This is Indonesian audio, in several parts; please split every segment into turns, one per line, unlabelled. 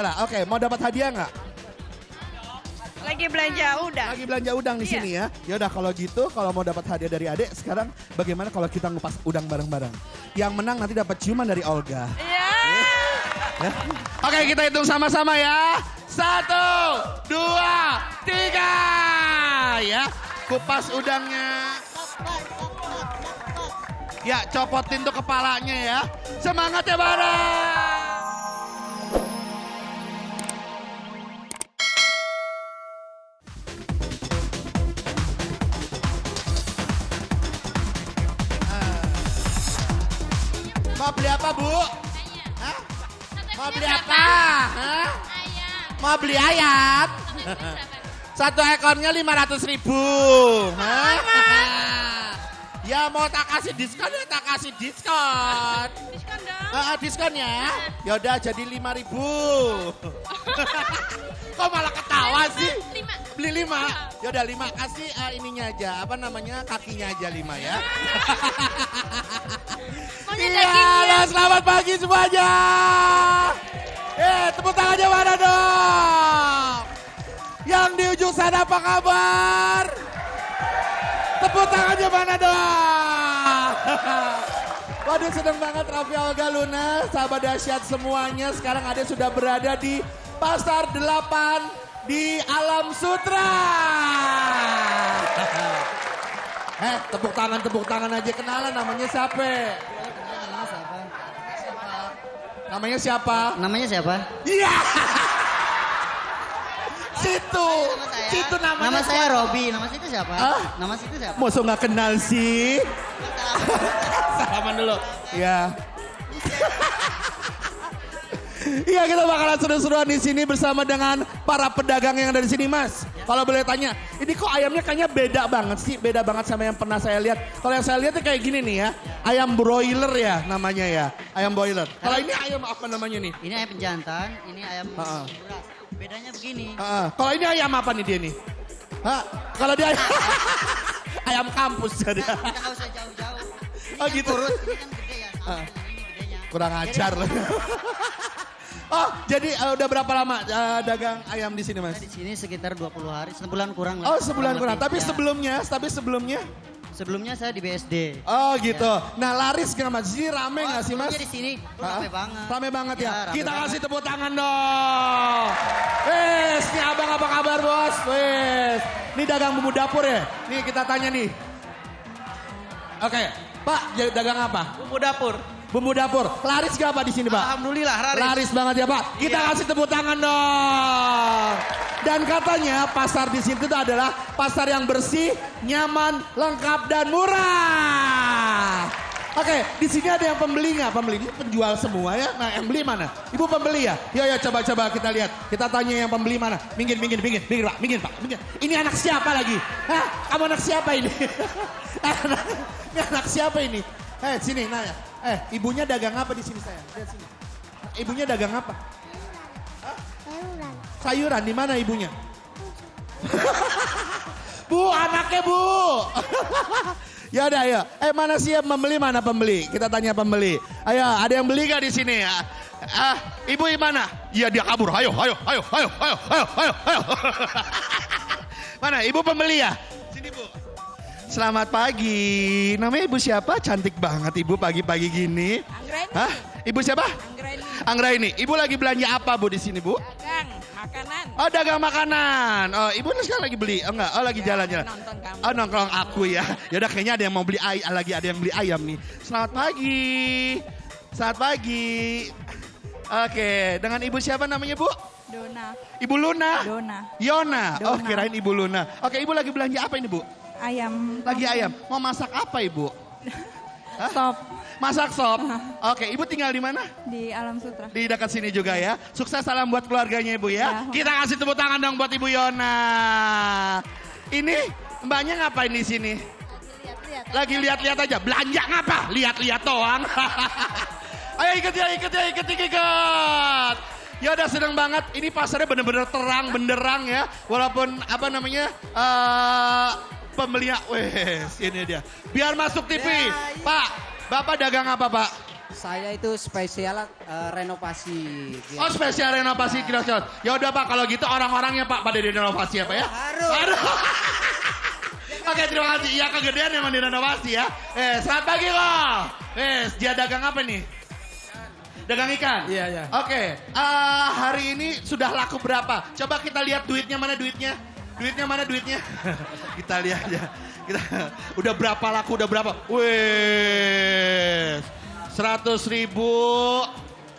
Ella. Oke, mau dapat hadiah nggak?
Lagi belanja udang.
Lagi belanja udang di sini ya. Ya udah kalau gitu, kalau mau dapat hadiah dari Adek, sekarang bagaimana kalau kita ngupas udang bareng-bareng? Yang menang nanti dapat ciuman dari Olga.
Iya.
Ya. Oke, kita hitung sama-sama ya. 1, 2, 3. Ya, kupas udangnya. Ya, copotin tuh kepalanya ya. Semangat ya bareng. Mau beli apa, Bu? Hah? Mau beli apa? Hah? Mau beli ayam? Satu ekornya 500.000. Hah? Ya mau tak kasih diskon ya tak kasih diskon.
Diskon dong.
Diskon ya. Ya udah jadi 5.000. Kok malah ketawa sih?
5.
Beli 5. Ya udah 5 kasih ininya aja. Apa namanya? Kakinya aja 5 ya. Iya, selamat pagi semuanya. Tepuk tangannya mana dong? Yang di ujung sana apa kabar? Tepuk tangannya mana dong? Waduh seneng banget Raffi, Olga, Luna, sahabat dahsyat semuanya. Sekarang Ade sudah berada di Pasar 8 di Alam Sutra. Tepuk tangan aja, kenalan namanya siapa? Namanya siapa?
Namanya siapa?
Iya. Situ namanya.
Nama saya Robi. Nama situ siapa? Nama situ siapa?
Masa nggak kenal sih? Salaman dulu. Iya. Iya, kita bakalan seru-seruan di sini bersama dengan para pedagang yang ada di sini, Mas. Kalau boleh tanya, ini kok ayamnya kayaknya beda banget sih, beda banget sama yang pernah saya lihat. Kalau yang saya lihat kayak gini nih ya, ayam broiler ya namanya ya, ayam broiler. Kalau ini ayam apa namanya nih?
Ini ayam penjantan, ini ayam beras. Bedanya begini.
Kalau ini ayam apa nih dia nih? Kalau dia ayam kampus ya dia.
Kita nggak usah jauh-jauh.
Oh gitu.
Kurus, ini kan gede ya, sama dengan ini gedenya.
Kurang ajar loh. Oh, jadi udah berapa lama dagang ayam di sini, Mas?
Di sini sekitar 20 hari, sebulan kurang lah.
Oh, sebulan kurang.
lebih.
Tapi
Ya.
sebelumnya?
Sebelumnya saya di BSD.
Oh, gitu. Nah, laris nggak, Mas? Jadi rame nggak sih, Mas?
Sebelumnya di sini rame banget.
Rame banget ya?
Rame
Kita
banget.
kasih tepuk tangan dong. Wes, nih abang apa kabar, Bos? Wes, ini dagang bumbu dapur ya? Nih kita tanya nih. Oke, Pak, dagang apa?
Bumbu dapur.
Bumbu dapur. Laris gak Pak di sini, Pak?
Alhamdulillah,
Laris banget ya, Pak. Kita kasih tepuk tangan dong. Dan katanya pasar di sini itu adalah pasar yang bersih, nyaman, lengkap dan murah. Oke, di sini ada yang pembeli nggak? Pembeli ini penjual semua ya. Nah, yang beli mana? Ibu pembeli ya? Yo coba kita lihat. Kita tanya yang pembeli mana? Minggir Pak, minggir. Ini anak siapa lagi? Hah? Kamu anak siapa ini? Ini anak siapa ini? Sini nanya. Ibunya dagang apa di sini saya? Lihat sini. Ibunya dagang apa?
Sayuran.
Sayuran, di mana ibunya? Bu, anaknya Bu. Ya udah ayo. Mana siap membeli, mana pembeli? Kita tanya pembeli. Ayo, ada yang beli gak di sini ya? Ibu mana? Iya dia kabur. Ayo. Mana? Ibu pembeli ya? Sini Bu. Selamat pagi. Namanya ibu siapa? Cantik banget ibu pagi-pagi gini.
Anggraini.
Hah? Ibu siapa?
Anggraini.
Anggraini. Ibu lagi belanja apa Bu di sini Bu?
Dagang makanan.
Oh dagang makanan. Oh ibu sekarang lagi beli? Oh enggak, oh lagi jalan-jalan.
Nonton kamu.
Oh nongkrong aku ya. Yaudah kayaknya ada yang mau beli lagi ada yang beli ayam nih. Selamat pagi. Selamat pagi. Oke, dengan ibu siapa namanya Bu?
Dona.
Ibu Luna?
Dona.
Yona. Oh
Dona.
kirain ibu Luna. Oke ibu lagi belanja apa ini Bu?
Ayam.
Lagi ayam. Mau masak apa ibu?
Sop
Masak sop. Oke, ibu tinggal di mana?
di Alam Sutra.
Di dekat sini juga ya. Sukses salam buat keluarganya ibu ya.
Ya.
Kita kasih tepuk tangan dong buat ibu Yona. Ini mbaknya ngapain di sini? Lagi lihat-lihat aja. Belanja ngapa? Lihat-lihat doang. Ayo ikut. Ya udah seneng banget. Ini pasarnya bener-bener terang benderang ya. Walaupun apa namanya pembelinya, wes ini dia. Biar masuk TV. Pak, Bapak dagang apa Pak?
Saya itu spesial renovasi.
Oh spesial renovasi kios-kios. Ya udah Pak, kalau gitu orang-orangnya Pak pada direnovasi ya Pak ya?
Harus.
Oke terima kasih. Iya kegedean emang direnovasi ya. Selamat pagi loh. Dia dagang apa nih? Dagang ikan?
Iya, iya.
Oke, hari ini sudah laku berapa? Coba kita lihat duitnya mana duitnya? Duitnya mana duitnya? Kita lihat ya. Kita, udah berapa laku, udah berapa? Wih, 100.000.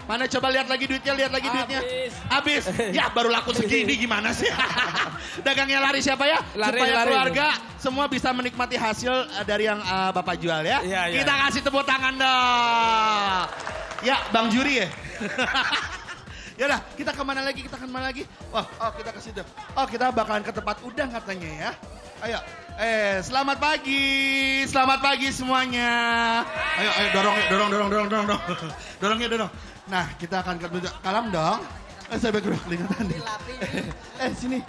Mana coba lihat lagi duitnya, lihat lagi duitnya. Habis. Ya baru laku segini gimana sih? Dagangnya lari siapa ya? Supaya keluarga semua bisa menikmati hasil dari yang Bapak jual ya.
Iya, iya.
Kita kasih tepuk tangan dong. Ya, Bang Juri ya. Yaudah, kita kemana lagi? Kita kemana lagi? Oh, kita ke situ. Oh, kita bakalan ke tempat udang katanya ya. Ayo. Selamat pagi. Selamat pagi semuanya. Ayo dorong ya, dorong. Dorong ya, dorong. Nah, kita akan ke kalam dong. Saya back kelihatan. Sini.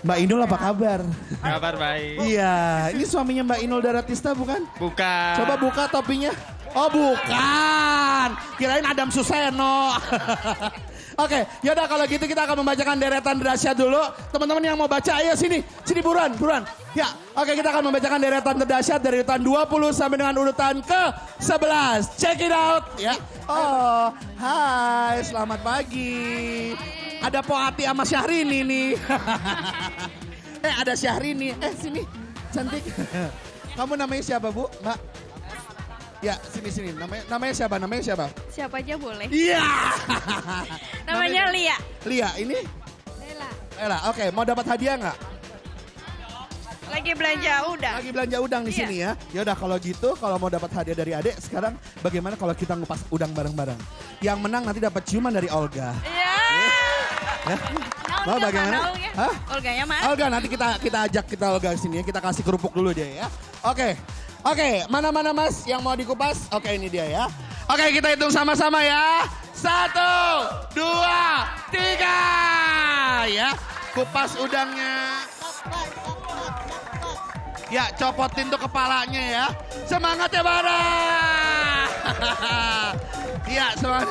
Mbak Inul apa kabar?
Kabar baik.
Iya, ini suaminya Mbak Inul Daratista bukan?
Bukan.
Coba buka topinya. Oh bukan, kirain Adam Suseno. Oke, yaudah kalau gitu kita akan membacakan deretan dahsyat dulu. Teman-teman yang mau baca, ayo sini buruan. Ya, oke kita akan membacakan deretan terdahsyat dari urutan 20 sampai dengan urutan ke-11. Check it out, ya. Oh, hai, selamat pagi. Ada Poati sama Syahrini nih. Ada Syahrini. Sini, cantik. Kamu namanya siapa, Bu? Mbak? Ya, sini. Namanya siapa?
Siapa aja boleh.
Iya.
Namanya Lia.
Lia, ini? Ella, oke. Mau dapat hadiah nggak?
Lagi belanja udang.
Lagi belanja udang di sini ya. Ya udah kalau gitu, kalau mau dapat hadiah dari Adek, sekarang bagaimana kalau kita ngupas udang bareng-bareng? Yang menang nanti dapat ciuman dari Olga.
Iya.
Ya? Mau bagaimana? Hah?
Olganya mana?
Olga nanti kita ajak Olga ke sini ya. Kita kasih kerupuk dulu dia ya. Oke, mana Mas yang mau dikupas? Oke, ini dia ya. Oke, kita hitung sama-sama ya. 1, 2, 3. Ya, kupas udangnya. Ya, copotin tuh kepalanya ya. Semangat ya bareng. Iya, semangat.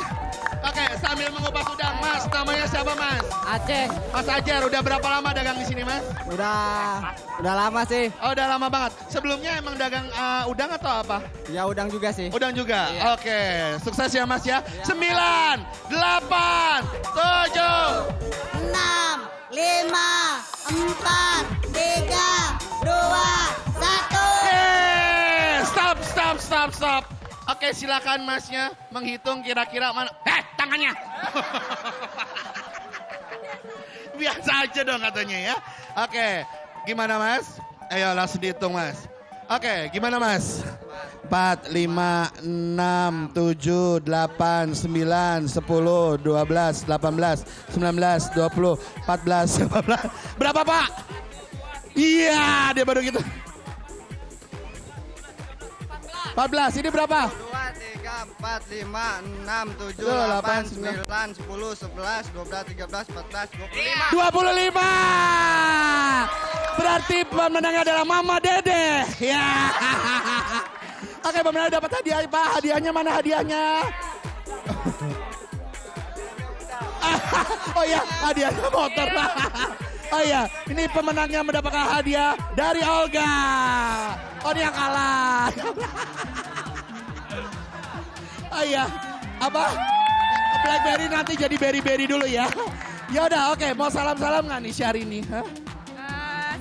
Oke, sambil mengupas udang, Mas. Namanya siapa, Mas?
Aceh.
Mas Ajar, udah berapa lama dagang di sini, Mas?
Udah lama sih.
Oh, udah lama banget. Sebelumnya emang dagang udang atau apa?
Ya udang juga sih.
Udang juga?
Iya.
Oke, sukses ya Mas ya. 9, 8, 7.
6, 5, 4, 3, 2, 1.
Stop. Oke, silakan Masnya menghitung kira-kira mana. Tangannya. Biasa aja dong katanya ya. Oke, gimana Mas? Ayo langsung dihitung Mas. Oke, gimana Mas? 4, 5, 6, 7, 8, 9, 10, 12, 18, 19, 20, 14, 15. Berapa Pak? Iya, dia baru gitu. 14, ini berapa?
2, 3, 4, 5, 6, 7, 8, 9, 10, 11, 12, 13, 14, 25.
25. Berarti pemenangnya adalah Mama Dede. Ya. Oke, pemenang dapat hadiah Pak. Hadiahnya mana hadiahnya? Oh iya, hadiahnya motor. Oh iya, ini pemenangnya mendapatkan hadiah dari Olga. Oh dia kalah. Oh iya, apa? Blackberry nanti jadi berry-berry dulu ya. Ya udah, oke. Mau salam-salam nggak nih Syahrini? Hah?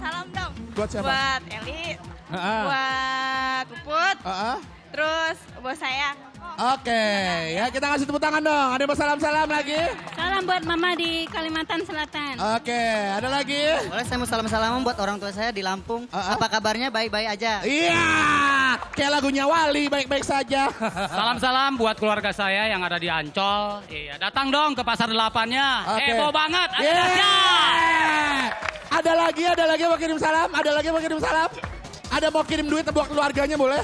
Salam dong.
Buat siapa?
Buat Eli. Buat Puput. Terus buat saya.
Oke, ya kita kasih tepuk tangan dong. Ada yang mau salam-salam lagi?
Salam buat mama di Kalimantan Selatan.
Oke, ada lagi?
Boleh saya mau salam-salaman buat orang tua saya di Lampung. Apa kabarnya? Baik-baik aja.
Iya, kayak lagunya Wali, baik-baik saja.
Salam-salam buat keluarga saya yang ada di Ancol. Iya, datang dong ke Pasar Delapannya.
Oke.
Heboh banget. Ada
Yeah.
dahsyat.
Ada lagi mau kirim salam? Ada lagi mau kirim salam? Ada mau kirim duit buat keluarganya boleh?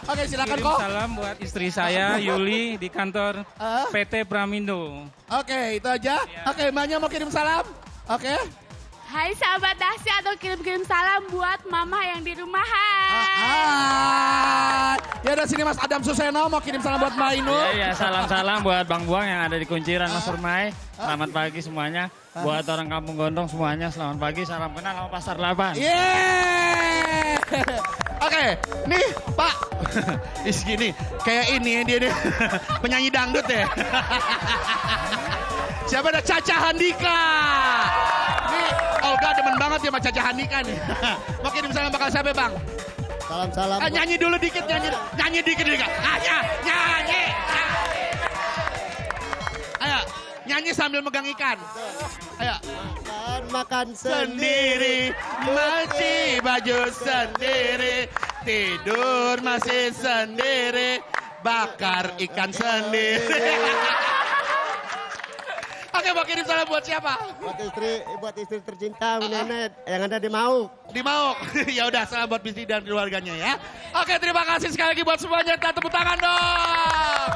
Oke, silakan
Kirim
kok.
salam buat istri saya Yuli di kantor PT Pramindo.
Oke, itu aja. Oke, Mbaknya mau kirim salam? Oke.
Hai sahabat dahsyat, atau kirim-kirim salam buat mama yang di rumahan.
Hai. Ya udah sini Mas Adam Suseno mau kirim salam buat Mbak Inul.
Iya, salam-salam buat Bang Buang yang ada di kunciran Mas Permai. Selamat pagi semuanya. Buat orang Kampung Gondong semuanya, selamat pagi. Salam kenal sama Pasar 8.
Yeay. Oke, nih Pak. Is gini, kayak ini dia nih. Penyanyi dangdut ya. Siapa ada Caca Handika? Nih, Olga demen banget ya sama Caca Handika nih. Mau kirim salam bakal siapa Bang?
Salam-salam.
Nyanyi dulu dikit, nyanyi dikit. Nyanyi. Ayo, nyanyi sambil megang ikan. Ayo.
Makan
Sendiri, masih baju sendiri, tidur masih sendiri, bakar ikan sendiri. Oke, mau kirim salam buat siapa?
Buat istri tercinta Nenek yang ada di Mauk.
Di Mauk. Ya udah, salam buat Bisti dan keluarganya ya. Oke, terima kasih sekali lagi buat semuanya. Kita tepuk tangan dong.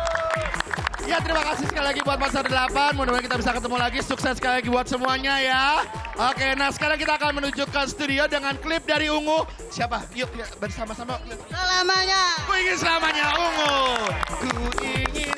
Ya, terima kasih sekali lagi buat Pasar 8. Mudah-mudahan kita bisa ketemu lagi. Sukses sekali lagi buat semuanya ya. Oke, nah sekarang kita akan menuju ke studio dengan klip dari Ungu. Siapa? Yuk, bersama-sama.
Selamanya.
Ku ingin selamanya Ungu. Ku ingin